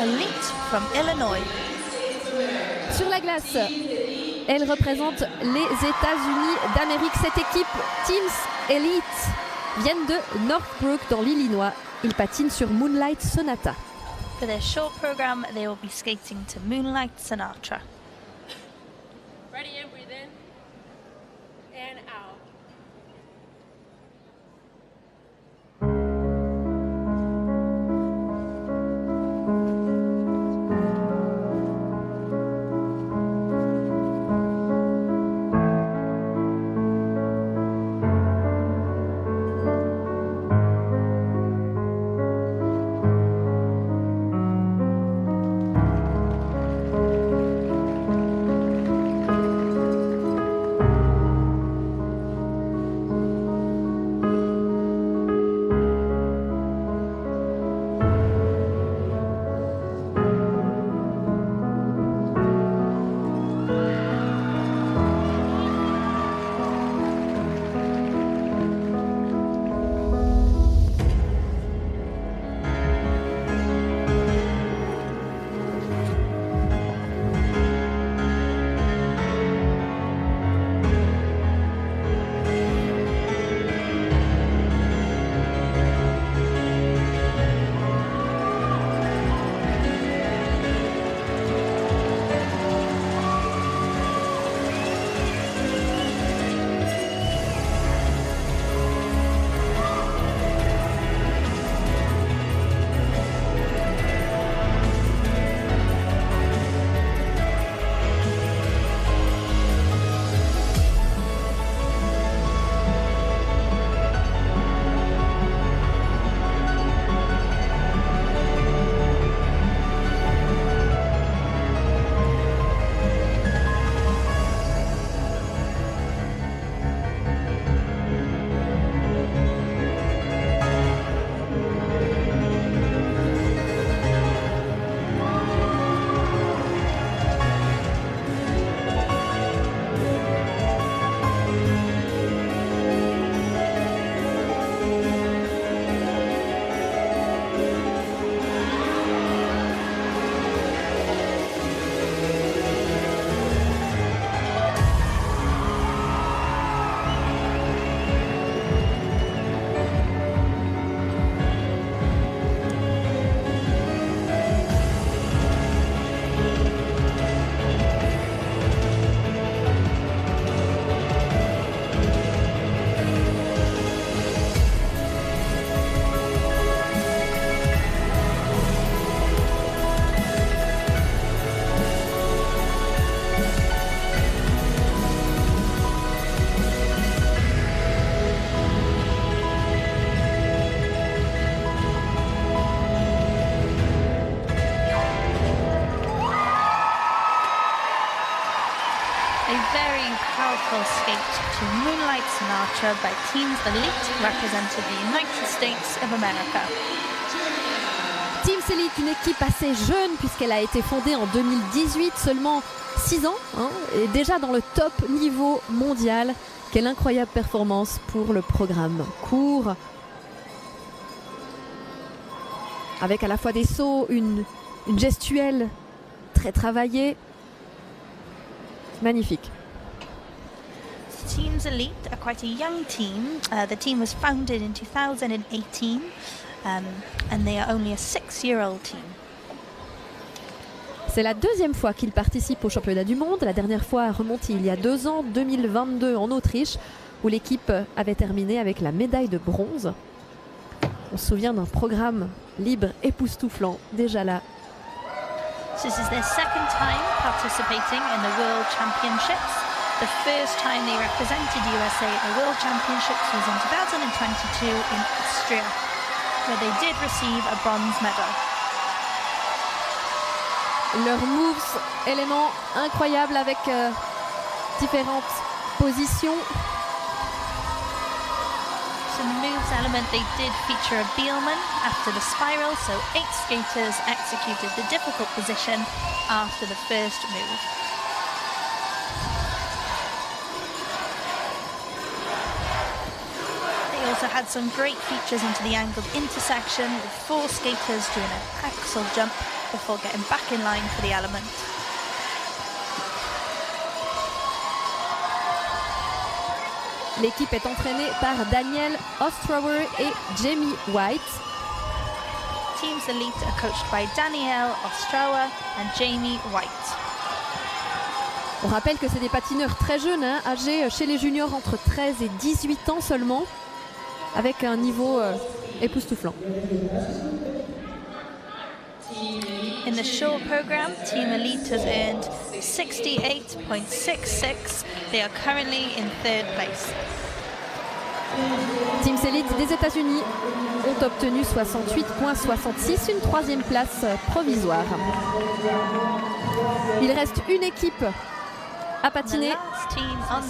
Elite from Illinois. Sur la glace, elle représente les États-Unis d'Amérique. Cette équipe Teams Elite viennent de Northbrook dans l'Illinois. Ils patinent sur Moonlight Sonata. For their short program, they will be skating to Moonlight Sonata. Ready and breathe in and out. powerful skate to Moonlight Sonata by Teams Elite, represented the United States of America. Teams Elite, une équipe assez jeune puisqu'elle a été fondée en 2018, seulement 6 ans, et déjà dans le top niveau mondial. Quelle incroyable performance pour le programme court, avec à la fois des sauts, une gestuelle très travaillée. Magnifique. Teams Elite are quite a young team. The team was founded in 2018 and they are only a 6-year-old team. C'est la deuxième fois qu'ils participent au championnat du monde. La dernière fois remonte il y a 2 ans, 2022 en Autriche, où l'équipe avait terminé avec la médaille de bronze. On se souvient d'un programme libre époustouflant déjà là. This is their second time participating in the World Championships. The first time they represented USA at the World Championships was in 2022 in Austria, where they did receive a bronze medal. Leurs moves, éléments incroyables avec différentes positions. Some moves element, they did feature a Bielmann after the spiral, so 8 skaters executed the difficult position after the first move. They also also had some great features into the angled intersection with 4 skaters doing an axel jump before getting back in line for the element. L'équipe est entraînée par Daniel Ostrower et Jamie White. Teams Elite are coached by Danielle Ostrower and Jamie White. On rappelle que c'est des patineurs très jeunes, hein, âgés chez les juniors entre 13 et 18 ans seulement, avec un niveau époustouflant. In the short program, Team Elite has earned 68.66. They are currently in 3rd place. Team Elite des États-Unis ont obtenu 68.66, une 3e place provisoire. Il reste une équipe à patiner. The last team on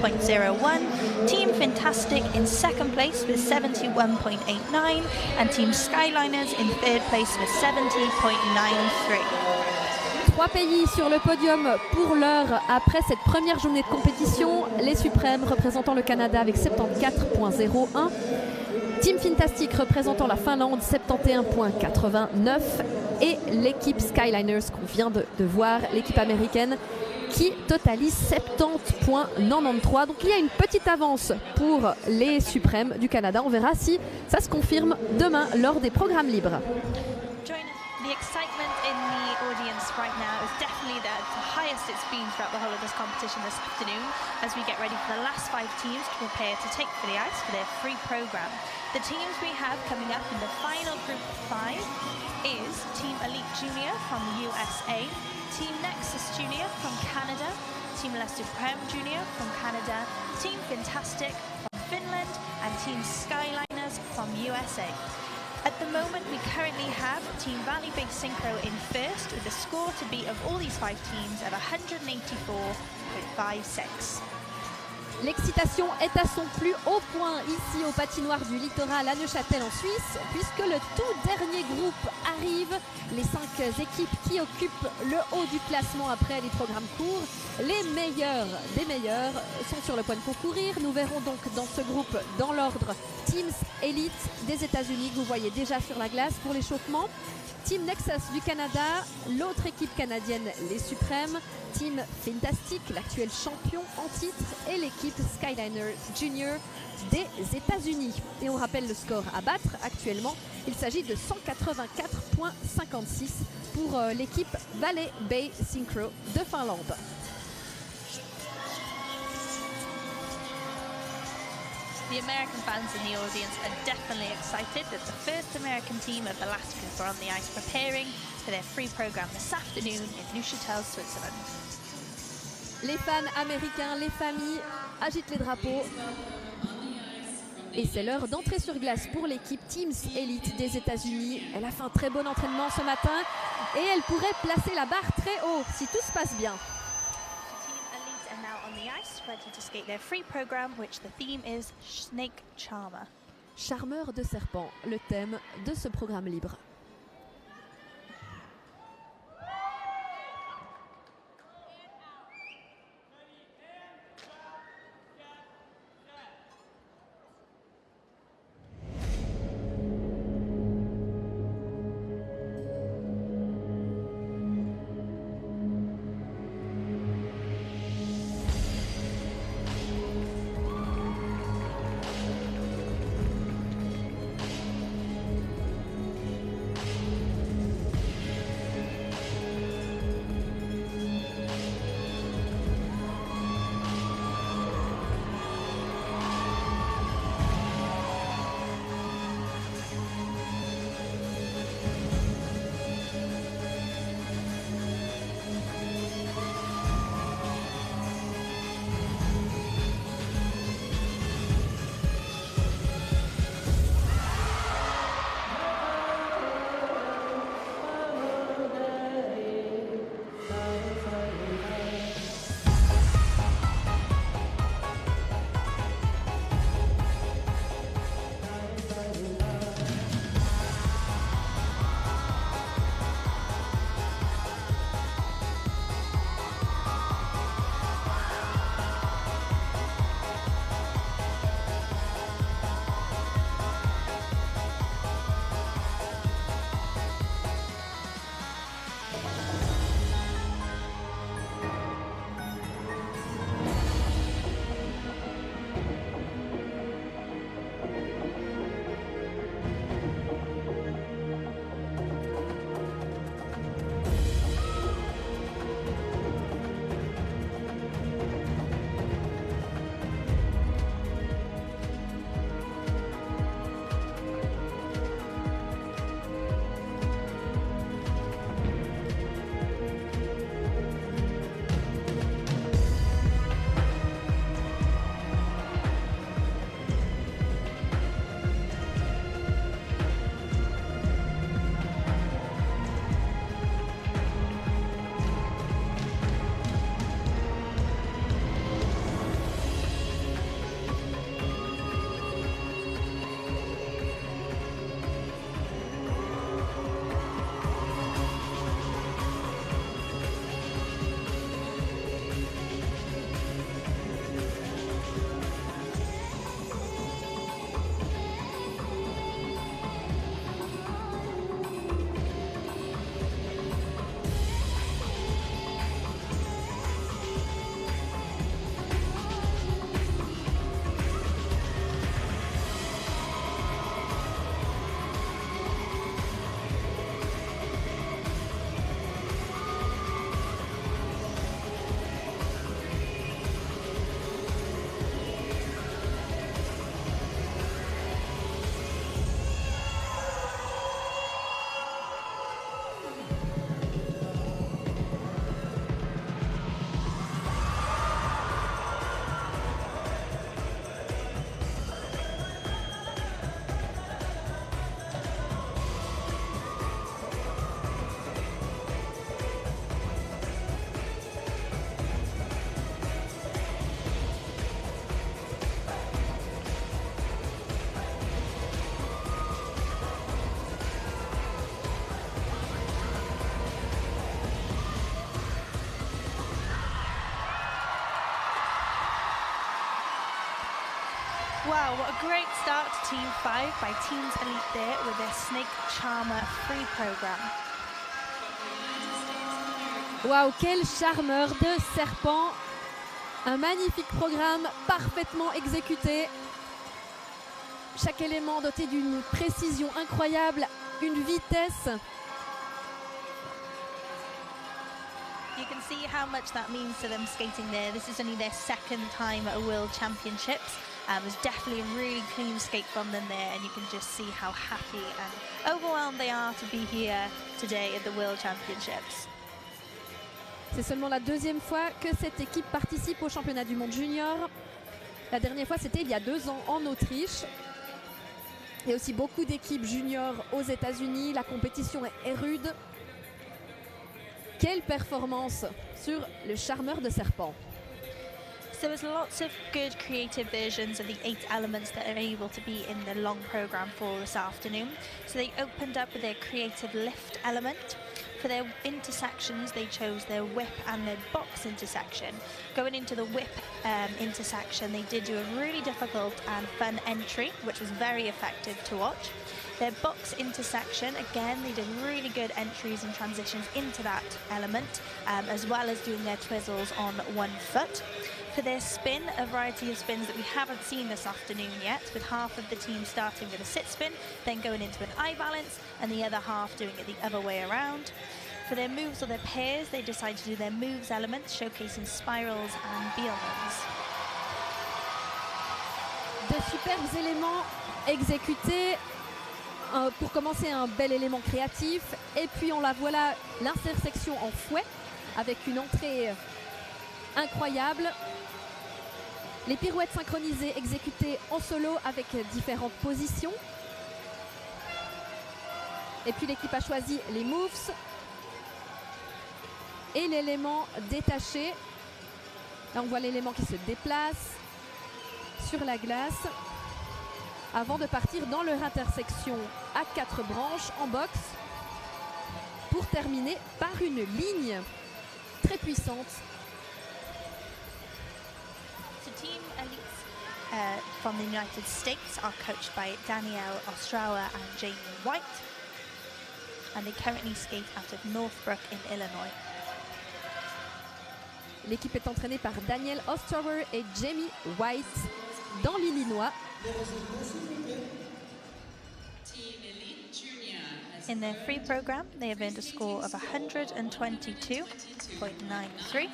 74.01. Team Fantastic in 2nd place with 71.89 and Team Skyliners in 3rd place with 70.93. 3 pays sur le podium pour l'heure après cette première journée de compétition. Les Suprêmes représentant le Canada avec 74.01. Team Fantastic représentant la Finlande 71.89. Et l'équipe Skyliners qu'on vient de voir, l'équipe américaine, qui totalise 70.93. Donc il y a une petite avance pour les Suprêmes du Canada. On verra si ça se confirme demain lors des programmes libres. The excitement in the audience right now is definitely the highest it's been throughout the whole of this competition this afternoon as we get ready for the last 5 teams to prepare to take for the ice for their free program. The teams we have coming up in the final group of 5 is Team Elite Junior from the USA, Team Nexus Junior from Canada, Team La Supreme Junior from Canada, Team Fantastic from Finland and Team Skyliners from USA. At the moment, we currently have Team Valley Big Synchro in 1st with a score to beat of all these 5 teams of 184.56. L'excitation est à son plus haut point ici au patinoire du littoral à Neuchâtel en Suisse, puisque le tout dernier groupe arrive. Les 5 équipes qui occupent le haut du classement après les programmes courts. Les meilleurs des meilleurs sont sur le point de concourir. Nous verrons donc dans ce groupe, dans l'ordre, Teams Elite des États-Unis que vous voyez déjà sur la glace pour l'échauffement. Team Nexus du Canada, l'autre équipe canadienne, les Suprêmes, Team Fantastic, l'actuel champion en titre, et l'équipe Skyliner Junior des États-Unis. Et on rappelle le score à battre actuellement, il s'agit de 184.56 pour l'équipe Valley Bay Synchro de Finlande. The American fans in the audience are definitely excited that the first American team of the last group are on the ice preparing for their free program this afternoon in Neuchâtel, Switzerland. Les fans américains, les familles agitent les drapeaux. Et c'est l'heure d'entrer sur glace pour l'équipe Teams Elite des États-Unis. Elle a fait un très bon entraînement ce matin et elle pourrait placer la barre très haut si tout se passe bien. Ready to skate their free program, which the theme is Snake Charmer. Charmeur de serpent, le thème de ce programme libre. Wow, what a great start to Team 5 by Teams Elite there with their Snake Charmer free program. Waouh, quel charmeur de serpent! Un magnifique programme parfaitement exécuté. Chaque élément doté d'une précision incroyable, une vitesse. You can see how much that means to them skating there. This is only their second time at a World Championships. There's definitely a really clean skate from them there, and you can just see how happy and overwhelmed they are to be here today at the World Championships. C'est seulement la deuxième fois que cette équipe participe au championnat du monde junior. La dernière fois, c'était il y a 2 ans en Autriche. Il y a aussi beaucoup d'équipes juniors aux États-Unis. La compétition est rude. Quelle performance sur le charmeur de serpent! So there's lots of good creative versions of the 8 elements that are able to be in the long program for this afternoon. So they opened up with their creative lift element. For their intersections, they chose their whip and their box intersection. Going into the whip intersection, they did do a really difficult and fun entry, which was very effective to watch. Their box intersection, again, they did really good entries and transitions into that element, as well as doing their twizzles on 1 foot. For their spin, a variety of spins that we haven't seen this afternoon yet, with half of the team starting with a sit spin, then going into an eye balance, and the other half doing it the other way around. For their moves or their pairs, they decided to do their moves elements, showcasing spirals and Bielmans. De superbes éléments exécutés. Pour commencer, un bel élément créatif. Et puis on la voilà, l'intersection en fouet, avec une entrée incroyable. Les pirouettes synchronisées exécutées en solo avec différentes positions. Et puis l'équipe a choisi les moves et l'élément détaché. Là on voit l'élément qui se déplace sur la glace avant de partir dans leur intersection à 4 branches en boxe pour terminer par une ligne très puissante. So Team Elite from the United States are coached by Danielle Ostrawa and Jamie White, and they currently skate out of Northbrook in Illinois. L'équipe est entraînée par Daniel Ostrawa et Jamie White dans l'Illinois. In their free program, they have earned a score of 122.93,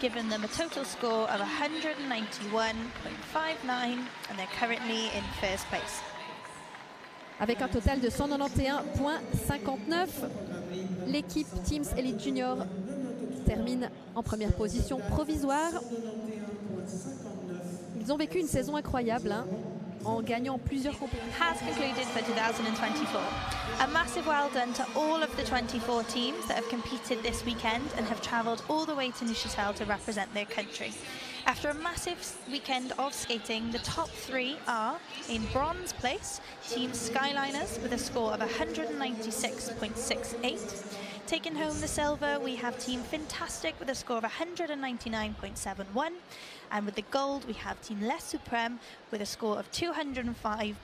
giving them a total score of 191.59, and they're currently in first place. Avec un total de 191.59, l'équipe Teams Elite Junior termine en première position provisoire. Ils ont vécu une saison incroyable en gagnant plusieurs compétitions. Has concluded for 2024. A massive well done to all of the 24 teams that have competed this weekend and have travelled all the way to Neuchâtel to represent their country. After a massive weekend of skating, the top 3 are in bronze place, Team Skyliners with a score of 196.68. Taking home the silver, we have Team Fantastic with a score of 199.71. And with the gold, we have Team Les Supreme with a score of 205.14.